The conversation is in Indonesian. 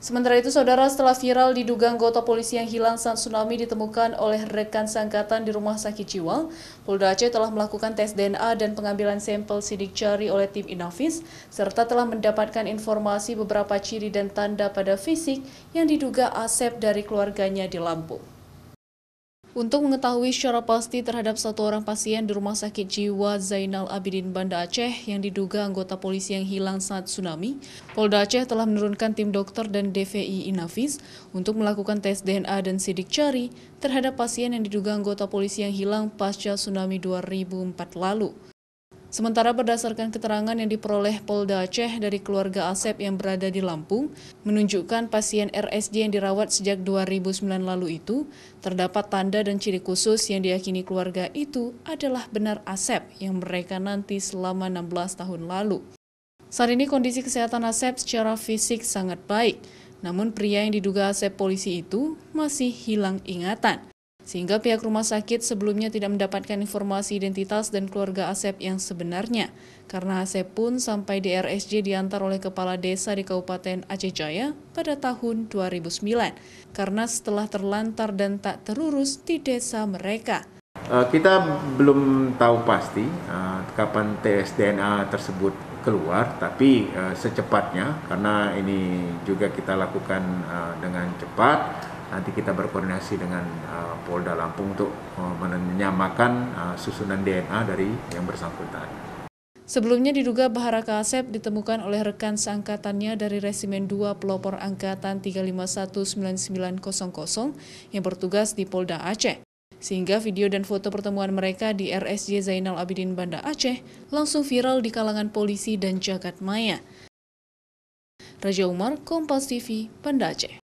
Sementara itu, saudara, setelah viral diduga anggota polisi yang hilang saat tsunami ditemukan oleh rekan seangkatan di rumah sakit jiwa, Polda Aceh telah melakukan tes DNA dan pengambilan sampel sidik jari oleh tim Inavis, serta telah mendapatkan informasi beberapa ciri dan tanda pada fisik yang diduga Asep dari keluarganya di Lampung. Untuk mengetahui secara pasti terhadap satu orang pasien di Rumah Sakit Jiwa Zainal Abidin Banda Aceh yang diduga anggota polisi yang hilang saat tsunami, Polda Aceh telah menurunkan tim dokter dan DVI Inavis untuk melakukan tes DNA dan sidik jari terhadap pasien yang diduga anggota polisi yang hilang pasca tsunami 2004 lalu. Sementara berdasarkan keterangan yang diperoleh Polda Aceh dari keluarga Asep yang berada di Lampung, menunjukkan pasien RSJ yang dirawat sejak 2009 lalu itu, terdapat tanda dan ciri khusus yang diyakini keluarga itu adalah benar Asep yang mereka nanti selama 16 tahun lalu. Saat ini kondisi kesehatan Asep secara fisik sangat baik, namun pria yang diduga Asep polisi itu masih hilang ingatan. Sehingga pihak rumah sakit sebelumnya tidak mendapatkan informasi identitas dan keluarga Asep yang sebenarnya, karena Asep pun sampai di RSJ diantar oleh kepala desa di Kabupaten Aceh Jaya pada tahun 2009, karena setelah terlantar dan tak terurus di desa mereka. Kita belum tahu pasti kapan tes DNA tersebut keluar, tapi secepatnya, karena ini juga kita lakukan dengan cepat. Nanti kita berkoordinasi dengan Polda Lampung untuk menyamakan susunan DNA dari yang bersangkutan. Sebelumnya diduga Baharaka Asep ditemukan oleh rekan seangkatannya dari Resimen 2 Pelopor Angkatan 3519900 yang bertugas di Polda Aceh. Sehingga video dan foto pertemuan mereka di RSJ Zainal Abidin Banda Aceh langsung viral di kalangan polisi dan jagat maya. Raja Umar, Kompas TV, Banda Aceh.